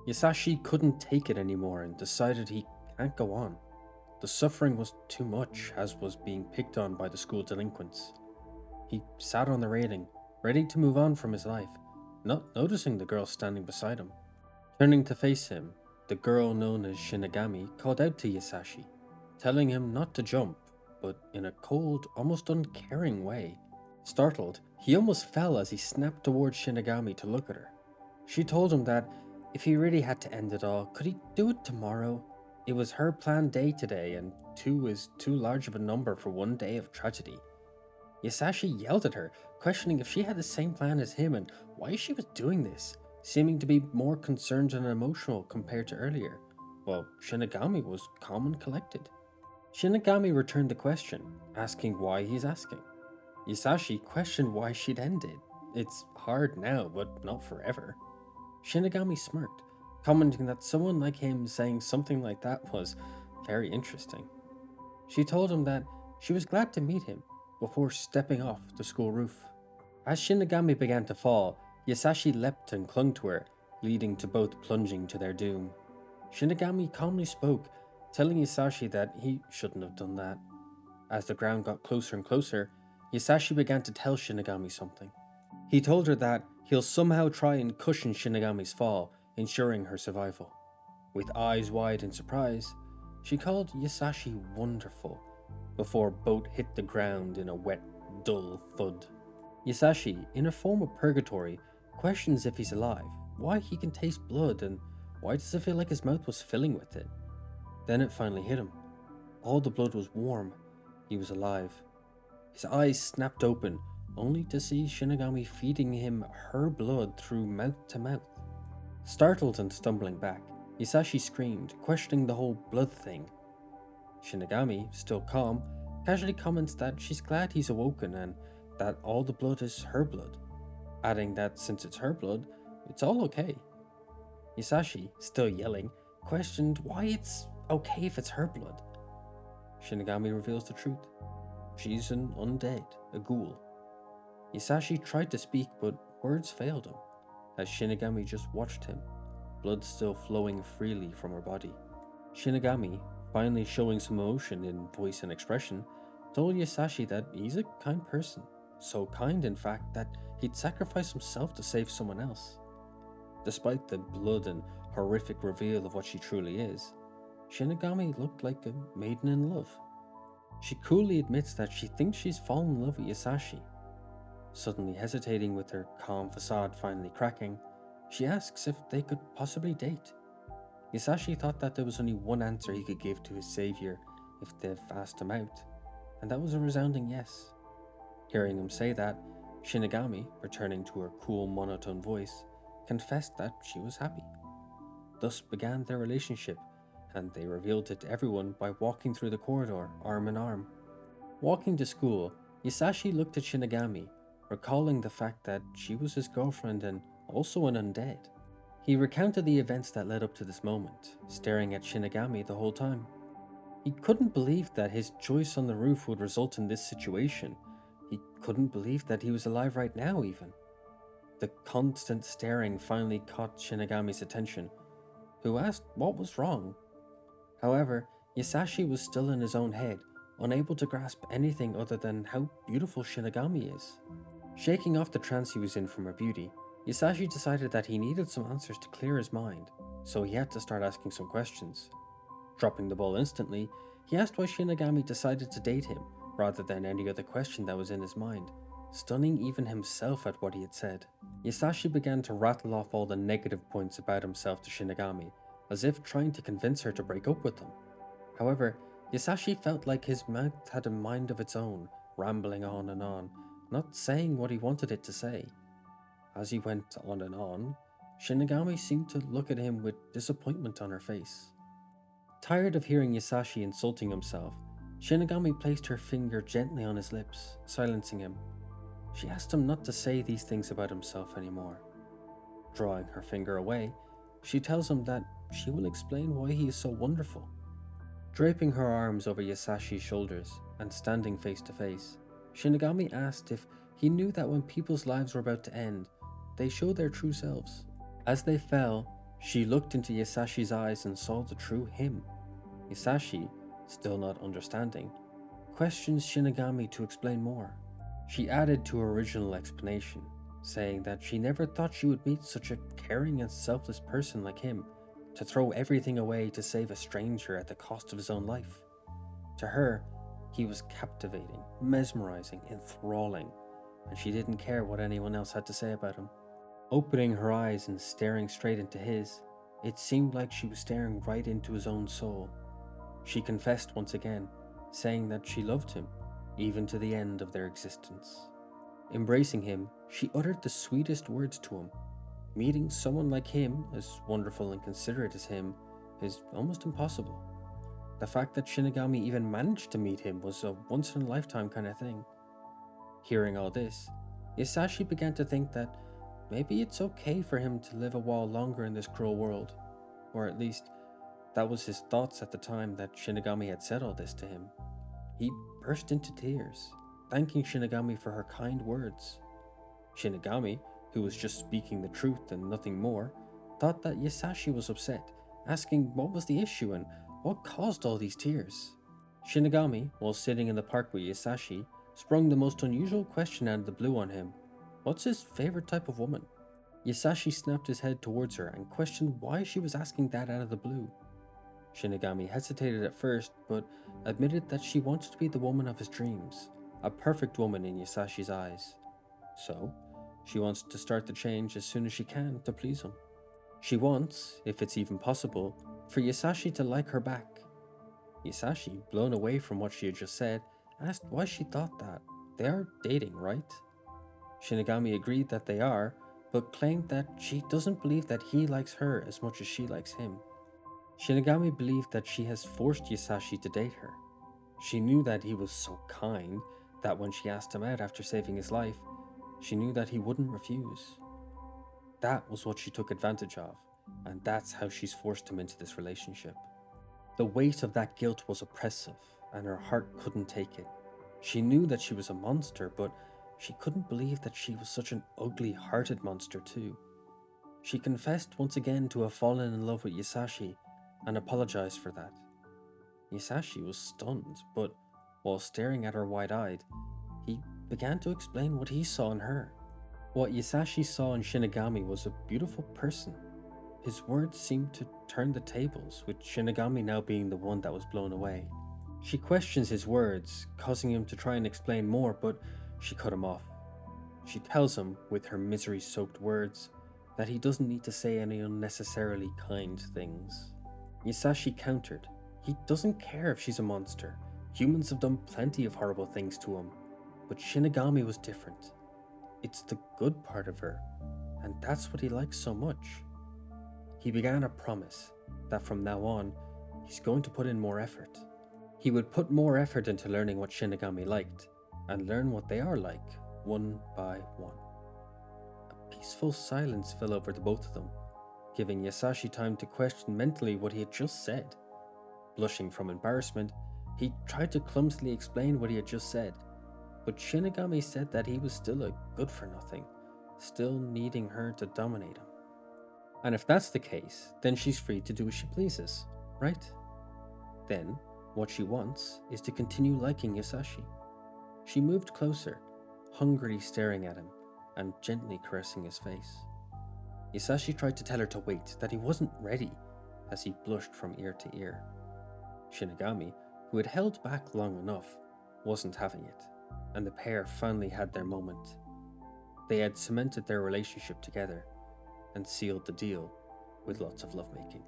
Yasashii couldn't take it anymore and decided he can't go on. The suffering was too much, as was being picked on by the school delinquents. He sat on the railing, ready to move on from his life, not noticing the girl standing beside him. Turning to face him, the girl known as Shinigami called out to Yasashii, telling him not to jump, but in a cold, almost uncaring way. Startled, he almost fell as he snapped towards Shinigami to look at her. She told him that if he really had to end it all, could he do it tomorrow? It was her planned day today, and 2 is too large of a number for one day of tragedy. Yasashii yelled at her, questioning if she had the same plan as him and why she was doing this, seeming to be more concerned and emotional compared to earlier, while Shinigami was calm and collected. Shinigami returned the question, asking why he's asking. Yasashii questioned why she'd ended. It's hard now, but not forever. Shinigami smirked, commenting that someone like him saying something like that was very interesting. She told him that she was glad to meet him before stepping off the school roof. As Shinigami began to fall, Yasashii leapt and clung to her, leading to both plunging to their doom. Shinigami calmly spoke, telling Yasashii that he shouldn't have done that. As the ground got closer and closer, Yasashii began to tell Shinigami something. He told her that he'll somehow try and cushion Shinigami's fall, ensuring her survival. With eyes wide in surprise, she called Yasashii wonderful, before both hit the ground in a wet, dull thud. Yasashii, in a form of purgatory, questions if he's alive, why he can taste blood, and why does it feel like his mouth was filling with it. Then it finally hit him. All the blood was warm. He was alive. His eyes snapped open, only to see Shinigami feeding him her blood through mouth to mouth. Startled and stumbling back, Yasashii screamed, questioning the whole blood thing. Shinigami, still calm, casually comments that she's glad he's awoken and that all the blood is her blood, adding that since it's her blood, it's all okay. Yasashii, still yelling, questioned why it's okay if it's her blood. Shinigami reveals the truth. She's an undead, a ghoul. Yasashii tried to speak, but words failed him, as Shinigami just watched him, blood still flowing freely from her body. Shinigami, finally showing some emotion in voice and expression, told Yasashii that he's a kind person, so kind in fact that he'd sacrifice himself to save someone else. Despite the blood and horrific reveal of what she truly is, Shinigami looked like a maiden in love. She coolly admits that she thinks she's fallen in love with Yasashii. Suddenly hesitating with her calm facade finally cracking, she asks if they could possibly date. Yasashii thought that there was only one answer he could give to his savior if they asked him out, and that was a resounding yes. Hearing him say that, Shinigami, returning to her cool monotone voice, confessed that she was happy. Thus began their relationship, and they revealed it to everyone by walking through the corridor, arm in arm. Walking to school, Yasashii looked at Shinigami, recalling the fact that she was his girlfriend and also an undead. He recounted the events that led up to this moment, staring at Shinigami the whole time. He couldn't believe that his choice on the roof would result in this situation. He couldn't believe that he was alive right now even. The constant staring finally caught Shinigami's attention, who asked what was wrong. However, Yasashii was still in his own head, unable to grasp anything other than how beautiful Shinigami is. Shaking off the trance he was in from her beauty, Yasashii decided that he needed some answers to clear his mind, so he had to start asking some questions. Dropping the ball instantly, he asked why Shinigami decided to date him, rather than any other question that was in his mind, stunning even himself at what he had said. Yasashii began to rattle off all the negative points about himself to Shinigami, as if trying to convince her to break up with him. However, Yasashii felt like his mouth had a mind of its own, rambling on, not saying what he wanted it to say. As he went on, Shinigami seemed to look at him with disappointment on her face. Tired of hearing Yasashii insulting himself, Shinigami placed her finger gently on his lips, silencing him. She asked him not to say these things about himself anymore. Drawing her finger away, she tells him that she will explain why he is so wonderful. Draping her arms over Yasashii's shoulders and standing face to face, Shinigami asked if he knew that when people's lives were about to end, they showed their true selves. As they fell, She looked into Yasashii's eyes and saw the true him. Yasashii, still not understanding, questions Shinigami to explain more. She added to her original explanation, saying that she never thought she would meet such a caring and selfless person like him, to throw everything away to save a stranger at the cost of his own life. To her, he was captivating, mesmerizing, enthralling, and she didn't care what anyone else had to say about him. Opening her eyes and staring straight into his, it seemed like she was staring right into his own soul. She confessed once again, saying that she loved him, even to the end of their existence. Embracing him, she uttered the sweetest words to him. Meeting someone like him, as wonderful and considerate as him, is almost impossible. The fact that Shinigami even managed to meet him was a once-in-a-lifetime kind of thing. Hearing all this, Yasashii began to think that maybe it's okay for him to live a while longer in this cruel world, or at least that was his thoughts at the time that Shinigami had said all this to him. He burst into tears, thanking Shinigami for her kind words. Shinigami, who was just speaking the truth and nothing more, thought that Yasashii was upset, asking what was the issue and what caused all these tears. Shinigami, while sitting in the park with Yasashii, sprung the most unusual question out of the blue on him. What's his favorite type of woman? Yasashii snapped his head towards her and questioned why she was asking that out of the blue. Shinigami hesitated at first, but admitted that she wanted to be the woman of his dreams, a perfect woman in Yasashii's eyes. So, she wants to start the change as soon as she can to please him. She wants, if it's even possible, for Yasashii to like her back. Yasashii, blown away from what she had just said, asked why she thought that. They are dating, right? Shinigami agreed that they are, but claimed that she doesn't believe that he likes her as much as she likes him. Shinigami believed that she has forced Yasashii to date her. She knew that he was so kind that when she asked him out after saving his life, she knew that he wouldn't refuse. That was what she took advantage of, and that's how she's forced him into this relationship. The weight of that guilt was oppressive, and her heart couldn't take it. She knew that she was a monster, but she couldn't believe that she was such an ugly-hearted monster too. She confessed once again to have fallen in love with Yasashii, and apologized for that. Yasashii was stunned, but while staring at her wide-eyed, he began to explain what he saw in her. What Yasashii saw in Shinigami was a beautiful person. His words seemed to turn the tables, with Shinigami now being the one that was blown away. She questions his words, causing him to try and explain more, but she cut him off. She tells him, with her misery-soaked words, that he doesn't need to say any unnecessarily kind things. Yasashii countered. He doesn't care if she's a monster. Humans have done plenty of horrible things to him. But Shinigami was different. It's the good part of her, and that's what he likes so much. He began a promise that from now on, he's going to put in more effort. He would put more effort into learning what Shinigami liked, and learn what they are like, one by one. A peaceful silence fell over the both of them, giving Yasashii time to question mentally what he had just said. Blushing from embarrassment, he tried to clumsily explain what he had just said, but Shinigami said that he was still a good-for-nothing, still needing her to dominate him. And if that's the case, then she's free to do as she pleases, right? Then, what she wants is to continue liking Yasashii. She moved closer, hungrily staring at him, and gently caressing his face. Yasashii tried to tell her to wait, that he wasn't ready, as he blushed from ear to ear. Shinigami, who had held back long enough, wasn't having it, and the pair finally had their moment. They had cemented their relationship together, and sealed the deal with lots of lovemaking.